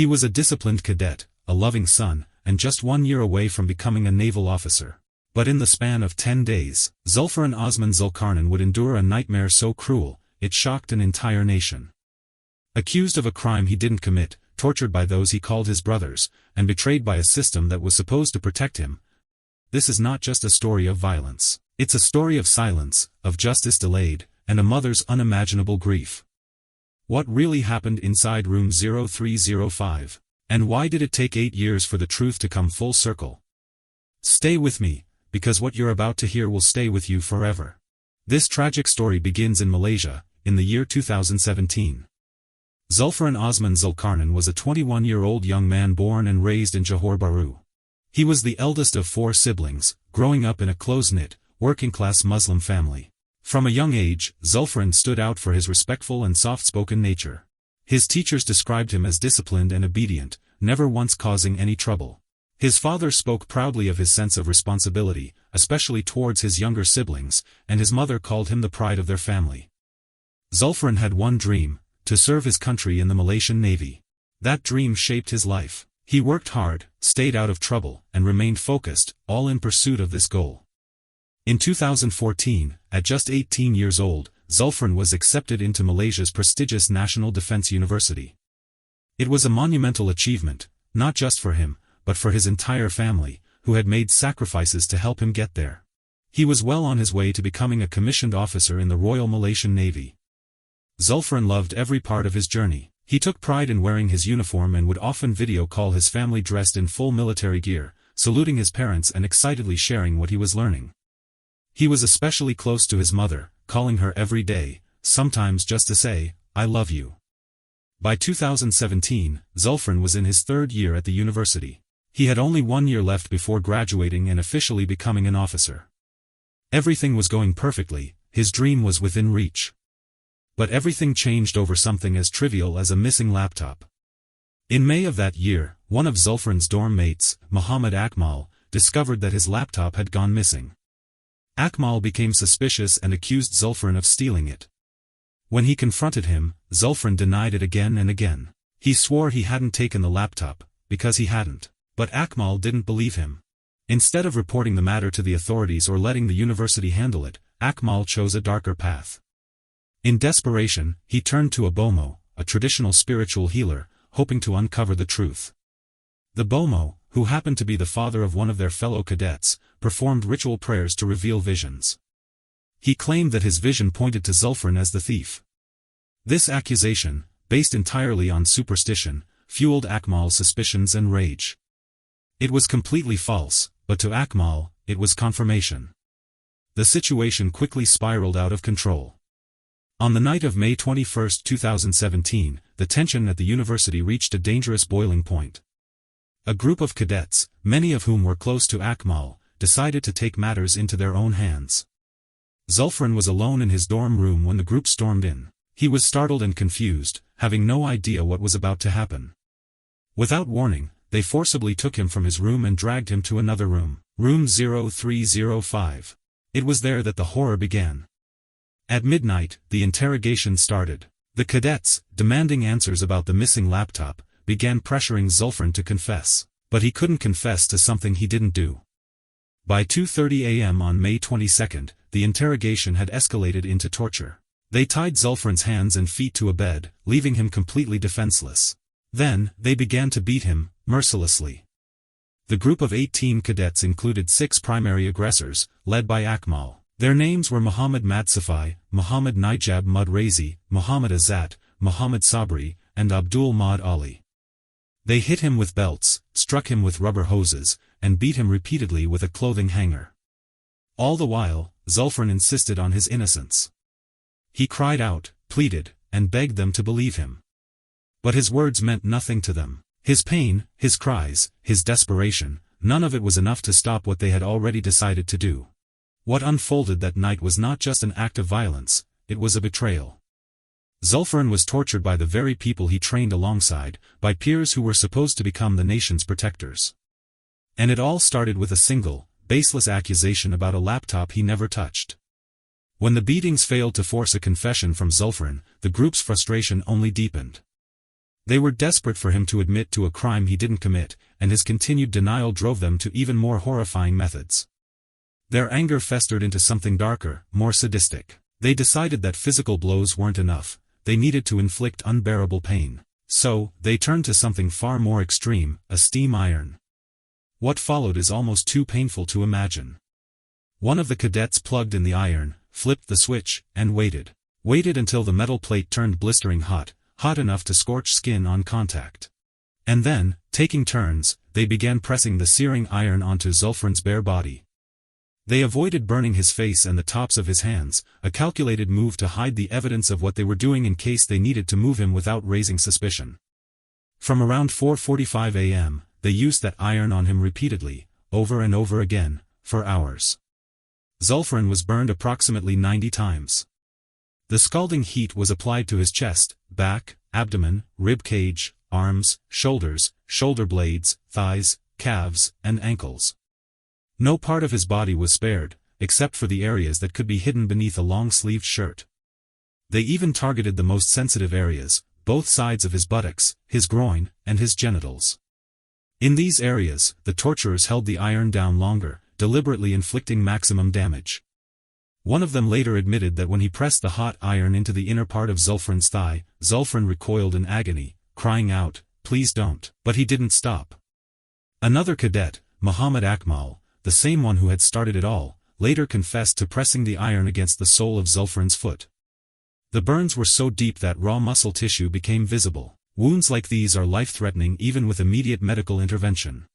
He was a disciplined cadet, a loving son, and just 1 year away from becoming a naval officer. But in the span of 10 days, Zulfarhan Osman Zulkarnain would endure a nightmare so cruel, it shocked an entire nation. Accused of a crime he didn't commit, tortured by those he called his brothers, and betrayed by a system that was supposed to protect him. This is not just a story of violence. It's a story of silence, of justice delayed, and a mother's unimaginable grief. What really happened inside room 0305? And why did it take 8 years for the truth to come full circle? Stay with me, because what you're about to hear will stay with you forever. This tragic story begins in Malaysia, in the year 2017. Zulfarhan Osman Zulkarnain was a 21-year-old young man born and raised in Johor Bahru. He was the eldest of 4 siblings, growing up in a close-knit, working-class Muslim family. From a young age, Zulfarhan stood out for his respectful and soft-spoken nature. His teachers described him as disciplined and obedient, never once causing any trouble. His father spoke proudly of his sense of responsibility, especially towards his younger siblings, and his mother called him the pride of their family. Zulfarhan had one dream: to serve his country in the Malaysian Navy. That dream shaped his life. He worked hard, stayed out of trouble, and remained focused, all in pursuit of this goal. In 2014, at just 18 years old, Zulfarhan was accepted into Malaysia's prestigious National Defence University. It was a monumental achievement, not just for him, but for his entire family, who had made sacrifices to help him get there. He was well on his way to becoming a commissioned officer in the Royal Malaysian Navy. Zulfarhan loved every part of his journey. He took pride in wearing his uniform and would often video call his family dressed in full military gear, saluting his parents and excitedly sharing what he was learning. He was especially close to his mother, calling her every day, sometimes just to say, "I love you." By 2017, Zulfarhan was in his 3rd year at the university. He had only 1 year left before graduating and officially becoming an officer. Everything was going perfectly, his dream was within reach. But everything changed over something as trivial as a missing laptop. In May of that year, one of Zulfarhan's dorm mates, Muhammad Akmal, discovered that his laptop had gone missing. Akmal became suspicious and accused Zulfarhan of stealing it. When he confronted him, Zulfarhan denied it again and again. He swore he hadn't taken the laptop, because he hadn't. But Akmal didn't believe him. Instead of reporting the matter to the authorities or letting the university handle it, Akmal chose a darker path. In desperation, he turned to a bomo, a traditional spiritual healer, hoping to uncover the truth. The bomo, who happened to be the father of one of their fellow cadets, performed ritual prayers to reveal visions. He claimed that his vision pointed to Zulfarhan as the thief. This accusation, based entirely on superstition, fueled Akmal's suspicions and rage. It was completely false, but to Akmal, it was confirmation. The situation quickly spiraled out of control. On the night of May 21, 2017, the tension at the university reached a dangerous boiling point. A group of cadets, many of whom were close to Akmal, decided to take matters into their own hands. Zulfarhan was alone in his dorm room when the group stormed in. He was startled and confused, having no idea what was about to happen. Without warning, they forcibly took him from his room and dragged him to another room, room 0305. It was there that the horror began. At midnight, the interrogation started. The cadets, demanding answers about the missing laptop, began pressuring Zulfarhan to confess. But he couldn't confess to something he didn't do. By 2:30 a.m. on May 22, the interrogation had escalated into torture. They tied Zulfarhan's hands and feet to a bed, leaving him completely defenseless. Then, they began to beat him, mercilessly. The group of 18 cadets included 6 primary aggressors, led by Akmal. Their names were Muhammad Madsafai, Muhammad Nijab Mudrazi, Muhammad Azat, Muhammad Sabri, and Abdul Mahd Ali. They hit him with belts, struck him with rubber hoses, and beat him repeatedly with a clothing hanger. All the while, Zulfarhan insisted on his innocence. He cried out, pleaded, and begged them to believe him. But his words meant nothing to them. His pain, his cries, his desperation, none of it was enough to stop what they had already decided to do. What unfolded that night was not just an act of violence, it was a betrayal. Zulfarhan was tortured by the very people he trained alongside, by peers who were supposed to become the nation's protectors. And it all started with a single, baseless accusation about a laptop he never touched. When the beatings failed to force a confession from Zulfarhan, the group's frustration only deepened. They were desperate for him to admit to a crime he didn't commit, and his continued denial drove them to even more horrifying methods. Their anger festered into something darker, more sadistic. They decided that physical blows weren't enough, they needed to inflict unbearable pain. So, they turned to something far more extreme, a steam iron. What followed is almost too painful to imagine. One of the cadets plugged in the iron, flipped the switch, and waited. Waited until the metal plate turned blistering hot, hot enough to scorch skin on contact. And then, taking turns, they began pressing the searing iron onto Zulfarhan's bare body. They avoided burning his face and the tops of his hands, a calculated move to hide the evidence of what they were doing in case they needed to move him without raising suspicion. From around 4:45 a.m., they used that iron on him repeatedly, over and over again, for hours. Zulfarhan was burned approximately 90 times. The scalding heat was applied to his chest, back, abdomen, rib cage, arms, shoulders, shoulder blades, thighs, calves, and ankles. No part of his body was spared, except for the areas that could be hidden beneath a long-sleeved shirt. They even targeted the most sensitive areas, both sides of his buttocks, his groin, and his genitals. In these areas, the torturers held the iron down longer, deliberately inflicting maximum damage. One of them later admitted that when he pressed the hot iron into the inner part of Zulfarhan's thigh, Zulfarhan recoiled in agony, crying out, "Please don't." But he didn't stop. Another cadet, Muhammad Akmal, the same one who had started it all, later confessed to pressing the iron against the sole of Zulfarhan's foot. The burns were so deep that raw muscle tissue became visible. Wounds like these are life-threatening even with immediate medical intervention.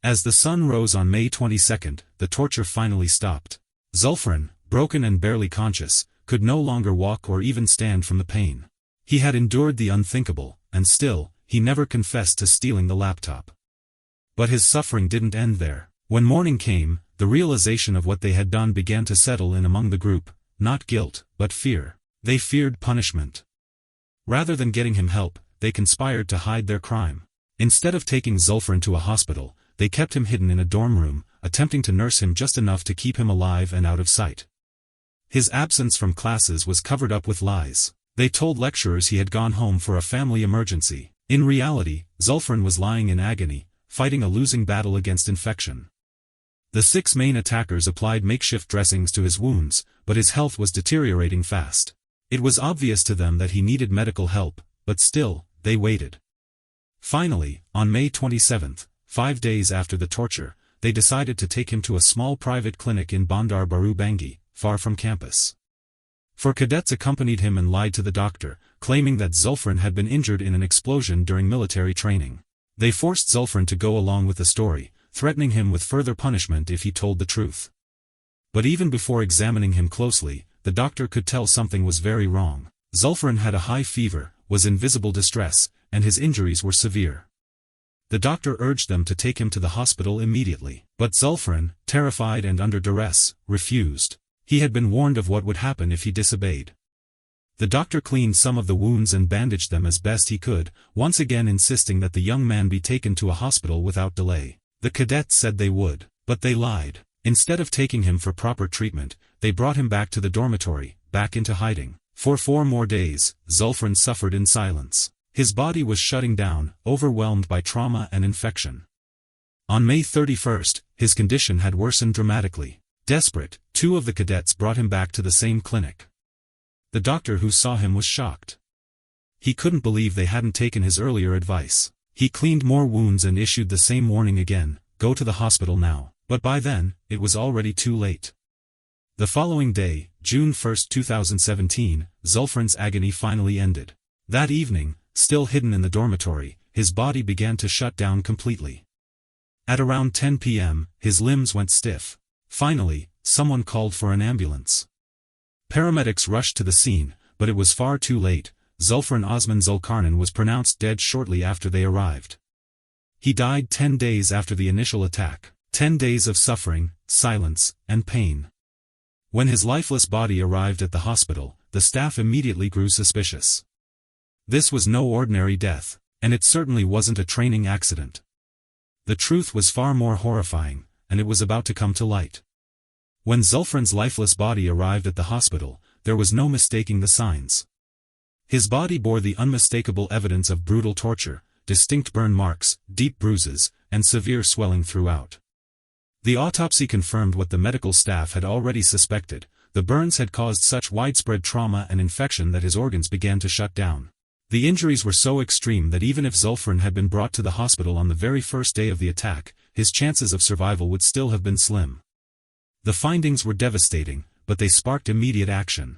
As the sun rose on May 22, the torture finally stopped. Zulfarhan, broken and barely conscious, could no longer walk or even stand from the pain. He had endured the unthinkable, and still, he never confessed to stealing the laptop. But his suffering didn't end there. When morning came, the realization of what they had done began to settle in among the group, not guilt, but fear. They feared punishment. Rather than getting him help, they conspired to hide their crime. Instead of taking Zulfarhan to a hospital, they kept him hidden in a dorm room, attempting to nurse him just enough to keep him alive and out of sight. His absence from classes was covered up with lies. They told lecturers he had gone home for a family emergency. In reality, Zulfarhan was lying in agony, fighting a losing battle against infection. The 6 main attackers applied makeshift dressings to his wounds, but his health was deteriorating fast. It was obvious to them that he needed medical help, but still, they waited. Finally, on May 27, 5 days after the torture, they decided to take him to a small private clinic in Bandar Baru Bangui, far from campus. 4 cadets accompanied him and lied to the doctor, claiming that Zulfarhan had been injured in an explosion during military training. They forced Zulfarhan to go along with the story, threatening him with further punishment if he told the truth. But even before examining him closely, the doctor could tell something was very wrong. Zulfarhan had a high fever, was in visible distress, and his injuries were severe. The doctor urged them to take him to the hospital immediately. But Zulfarhan, terrified and under duress, refused. He had been warned of what would happen if he disobeyed. The doctor cleaned some of the wounds and bandaged them as best he could, once again insisting that the young man be taken to a hospital without delay. The cadets said they would, but they lied. Instead of taking him for proper treatment, they brought him back to the dormitory, back into hiding. For 4 more days, Zulfarhan suffered in silence. His body was shutting down, overwhelmed by trauma and infection. On May 31, his condition had worsened dramatically. Desperate, 2 of the cadets brought him back to the same clinic. The doctor who saw him was shocked. He couldn't believe they hadn't taken his earlier advice. He cleaned more wounds and issued the same warning again, "Go to the hospital now." But by then, it was already too late. The following day, June 1, 2017, Zulfarhan's agony finally ended. That evening, still hidden in the dormitory, his body began to shut down completely. At around 10 p.m., his limbs went stiff. Finally, someone called for an ambulance. Paramedics rushed to the scene, but it was far too late. Zulfarhan Osman Zulkarnain was pronounced dead shortly after they arrived. He died 10 days after the initial attack. 10 days of suffering, silence, and pain. When his lifeless body arrived at the hospital, the staff immediately grew suspicious. This was no ordinary death, and it certainly wasn't a training accident. The truth was far more horrifying, and it was about to come to light. When Zulfarhan's lifeless body arrived at the hospital, there was no mistaking the signs. His body bore the unmistakable evidence of brutal torture, distinct burn marks, deep bruises, and severe swelling throughout. The autopsy confirmed what the medical staff had already suspected: the burns had caused such widespread trauma and infection that his organs began to shut down. The injuries were so extreme that even if Zulfarhan had been brought to the hospital on the very first day of the attack, his chances of survival would still have been slim. The findings were devastating, but they sparked immediate action.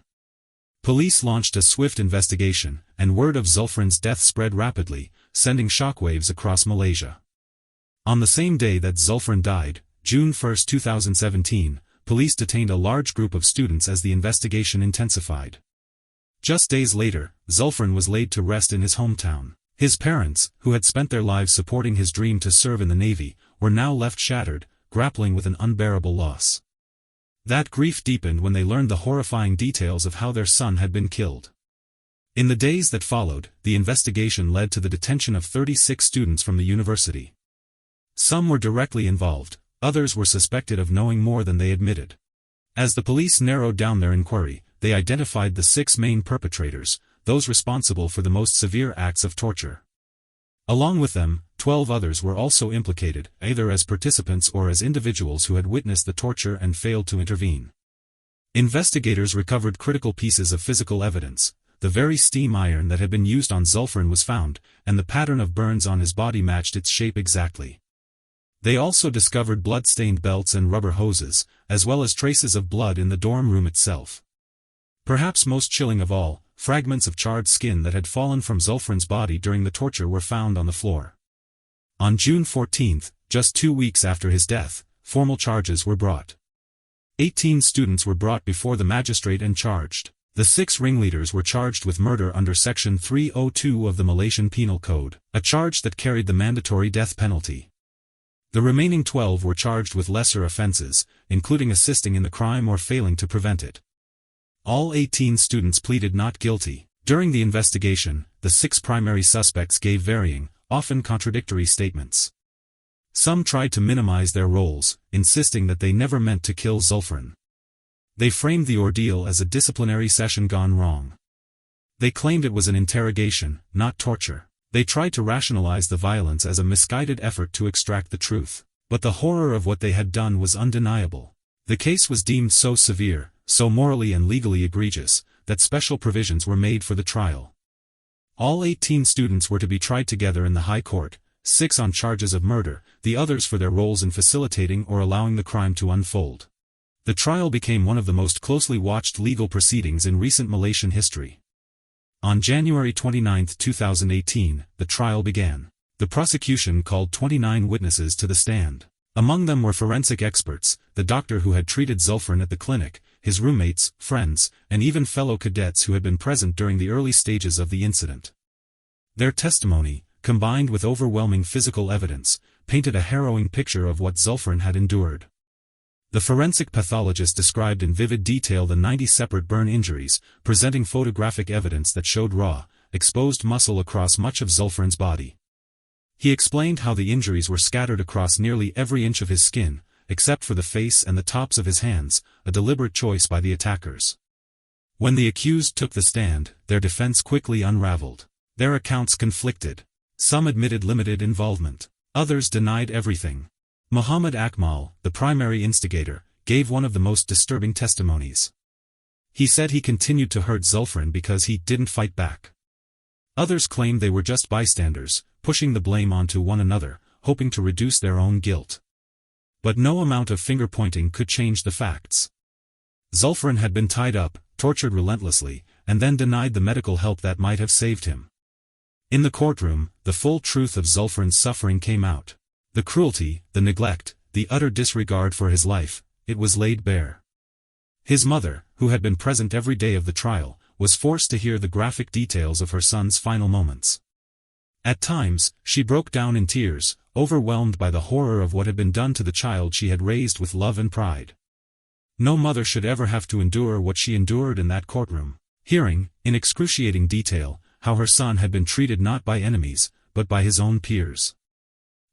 Police launched a swift investigation, and word of Zulfarhan's death spread rapidly, sending shockwaves across Malaysia. On the same day that Zulfarhan died, June 1, 2017, police detained a large group of students as the investigation intensified. Just days later, Zulfarhan was laid to rest in his hometown. His parents, who had spent their lives supporting his dream to serve in the Navy, were now left shattered, grappling with an unbearable loss. That grief deepened when they learned the horrifying details of how their son had been killed. In the days that followed, the investigation led to the detention of 36 students from the university. Some were directly involved, others were suspected of knowing more than they admitted. As the police narrowed down their inquiry, they identified the 6 main perpetrators, those responsible for the most severe acts of torture. Along with them, 12 others were also implicated, either as participants or as individuals who had witnessed the torture and failed to intervene. Investigators recovered critical pieces of physical evidence. The very steam iron that had been used on Zulfarhan was found, and the pattern of burns on his body matched its shape exactly. They also discovered blood-stained belts and rubber hoses, as well as traces of blood in the dorm room itself. Perhaps most chilling of all, fragments of charred skin that had fallen from Zulfarhan's body during the torture were found on the floor. On June 14, just 2 weeks after his death, formal charges were brought. 18 students were brought before the magistrate and charged. The 6 ringleaders were charged with murder under Section 302 of the Malaysian Penal Code, a charge that carried the mandatory death penalty. The remaining 12 were charged with lesser offenses, including assisting in the crime or failing to prevent it. All 18 students pleaded not guilty. During the investigation, the 6 primary suspects gave varying, often contradictory statements. Some tried to minimize their roles, insisting that they never meant to kill Zulfarhan. They framed the ordeal as a disciplinary session gone wrong. They claimed it was an interrogation, not torture. They tried to rationalize the violence as a misguided effort to extract the truth. But the horror of what they had done was undeniable. The case was deemed so severe, so morally and legally egregious, that special provisions were made for the trial. All 18 students were to be tried together in the High Court, 6 on charges of murder, the others for their roles in facilitating or allowing the crime to unfold. The trial became one of the most closely watched legal proceedings in recent Malaysian history. On January 29, 2018, the trial began. The prosecution called 29 witnesses to the stand. Among them were forensic experts, the doctor who had treated Zulfarhan at the clinic, his roommates, friends, and even fellow cadets who had been present during the early stages of the incident. Their testimony, combined with overwhelming physical evidence, painted a harrowing picture of what Zulfarhan had endured. The forensic pathologist described in vivid detail the 90 separate burn injuries, presenting photographic evidence that showed raw, exposed muscle across much of Zulfarhan's body. He explained how the injuries were scattered across nearly every inch of his skin, except for the face and the tops of his hands, a deliberate choice by the attackers. When the accused took the stand, their defense quickly unraveled. Their accounts conflicted. Some admitted limited involvement. Others denied everything. Muhammad Akmal, the primary instigator, gave one of the most disturbing testimonies. He said he continued to hurt Zulfarhan because he didn't fight back. Others claimed they were just bystanders, pushing the blame onto one another, hoping to reduce their own guilt. But no amount of finger-pointing could change the facts. Zulfarhan had been tied up, tortured relentlessly, and then denied the medical help that might have saved him. In the courtroom, the full truth of Zulfarhan's suffering came out. The cruelty, the neglect, the utter disregard for his life, it was laid bare. His mother, who had been present every day of the trial, was forced to hear the graphic details of her son's final moments. At times, she broke down in tears, overwhelmed by the horror of what had been done to the child she had raised with love and pride. No mother should ever have to endure what she endured in that courtroom, hearing, in excruciating detail, how her son had been treated not by enemies, but by his own peers.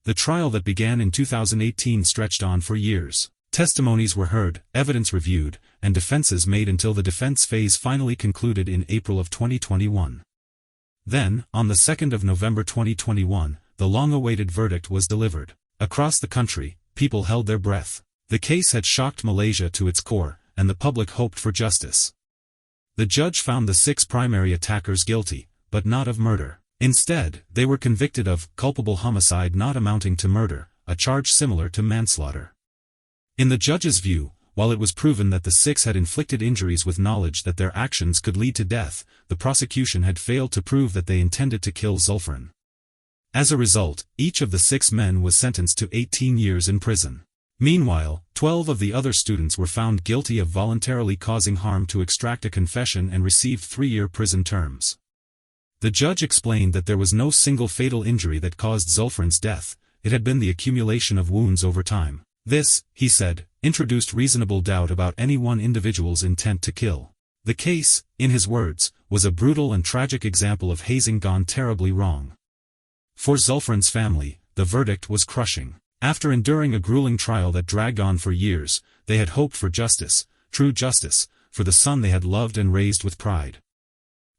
The trial that began in 2018 stretched on for years. Testimonies were heard, evidence reviewed, and defenses made until the defense phase finally concluded in April of 2021. Then, on the 2nd of November 2021, the long-awaited verdict was delivered. Across the country, people held their breath. The case had shocked Malaysia to its core, and the public hoped for justice. The judge found the 6 primary attackers guilty, but not of murder. Instead, they were convicted of culpable homicide not amounting to murder, a charge similar to manslaughter. In the judge's view, while it was proven that the 6 had inflicted injuries with knowledge that their actions could lead to death, the prosecution had failed to prove that they intended to kill Zulfarhan. As a result, each of the 6 men was sentenced to 18 years in prison. Meanwhile, 12 of the other students were found guilty of voluntarily causing harm to extract a confession and received 3-year prison terms. The judge explained that there was no single fatal injury that caused Zulfarhan's death, it had been the accumulation of wounds over time. This, he said, introduced reasonable doubt about any one individual's intent to kill. The case, in his words, was a brutal and tragic example of hazing gone terribly wrong. For Zulfarhan's family, the verdict was crushing. After enduring a grueling trial that dragged on for years, they had hoped for justice, true justice, for the son they had loved and raised with pride.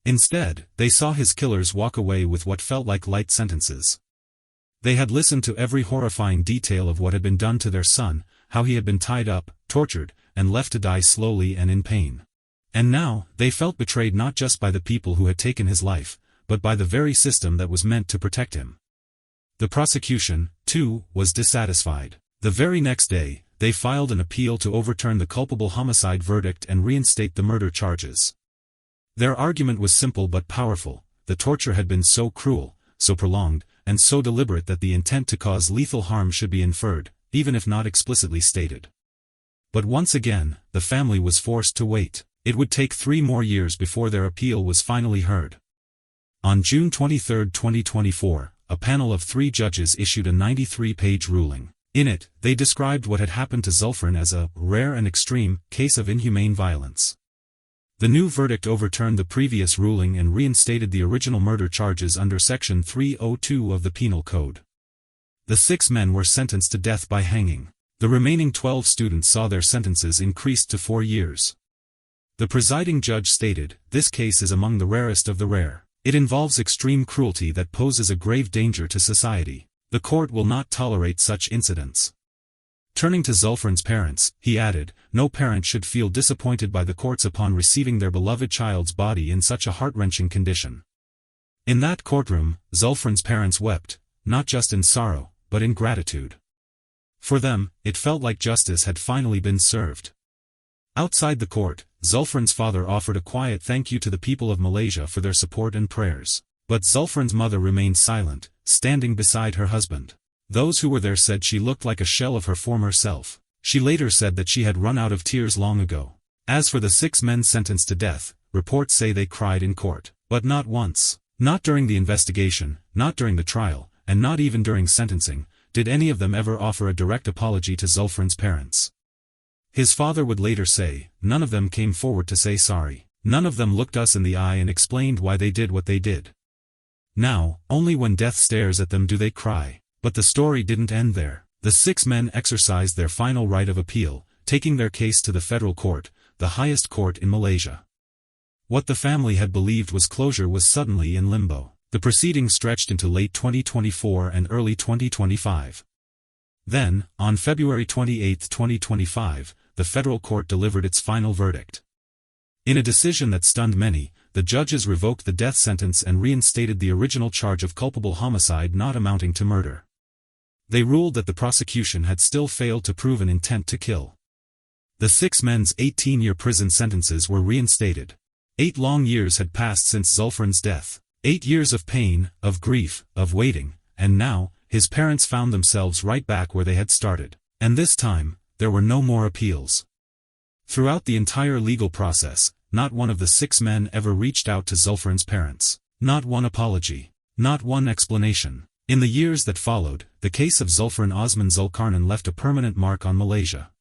Instead, they saw his killers walk away with what felt like light sentences. They had listened to every horrifying detail of what had been done to their son, how he had been tied up, tortured, and left to die slowly and in pain. And now, they felt betrayed not just by the people who had taken his life, but by the very system that was meant to protect him. The prosecution, too, was dissatisfied. The very next day, they filed an appeal to overturn the culpable homicide verdict and reinstate the murder charges. Their argument was simple but powerful: the torture had been so cruel, so prolonged, and so deliberate that the intent to cause lethal harm should be inferred, even if not explicitly stated. But once again, the family was forced to wait. It would take 3 more years before their appeal was finally heard. On June 23, 2024, a panel of 3 judges issued a 93-page ruling. In it, they described what had happened to Zulfarhan as a rare and extreme case of inhumane violence. The new verdict overturned the previous ruling and reinstated the original murder charges under Section 302 of the Penal Code. The 6 men were sentenced to death by hanging. The remaining 12 students saw their sentences increased to 4 years. The presiding judge stated, "This case is among the rarest of the rare. It involves extreme cruelty that poses a grave danger to society. The court will not tolerate such incidents." Turning to Zulfarhan's parents, he added, "No parent should feel disappointed by the courts upon receiving their beloved child's body in such a heart-wrenching condition." In that courtroom, Zulfarhan's parents wept, not just in sorrow, but in gratitude. For them, it felt like justice had finally been served. Outside the court, Zulfarhan's father offered a quiet thank you to the people of Malaysia for their support and prayers. But Zulfarhan's mother remained silent, standing beside her husband. Those who were there said she looked like a shell of her former self. She later said that she had run out of tears long ago. As for the 6 men sentenced to death, reports say they cried in court. But not once. Not during the investigation, not during the trial, and not even during sentencing, did any of them ever offer a direct apology to Zulfarhan's parents. His father would later say, "None of them came forward to say sorry. None of them looked us in the eye and explained why they did what they did. Now, only when death stares at them do they cry." But the story didn't end there. The 6 men exercised their final right of appeal, taking their case to the federal court, the highest court in Malaysia. What the family had believed was closure was suddenly in limbo. The proceedings stretched into late 2024 and early 2025. Then, on February 28, 2025, the federal court delivered its final verdict. In a decision that stunned many, the judges revoked the death sentence and reinstated the original charge of culpable homicide not amounting to murder. They ruled that the prosecution had still failed to prove an intent to kill. The 6 men's 18-year prison sentences were reinstated. 8 long years had passed since Zulfarhan's death. 8 years of pain, of grief, of waiting, and now, his parents found themselves right back where they had started. And this time, there were no more appeals. Throughout the entire legal process, not one of the 6 men ever reached out to Zulfarhan's parents. Not one apology. Not one explanation. In the years that followed, the case of Zulfarhan Osman Zulkarnain left a permanent mark on Malaysia.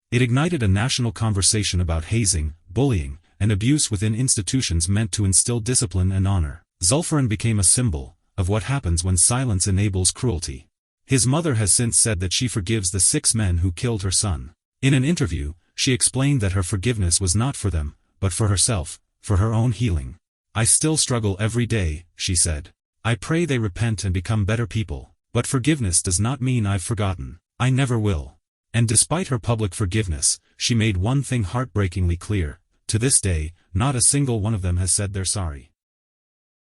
It ignited a national conversation about hazing, bullying, and abuse within institutions meant to instill discipline and honor. Zulfarhan became a symbol of what happens when silence enables cruelty. His mother has since said that she forgives the 6 men who killed her son. In an interview, She explained that her forgiveness was not for them, but for herself, for her own healing. "I still struggle every day," she said. "I pray they repent and become better people, but forgiveness does not mean I've forgotten. I never will." And despite her public forgiveness, she made one thing heartbreakingly clear: to this day, not a single one of them has said they're sorry.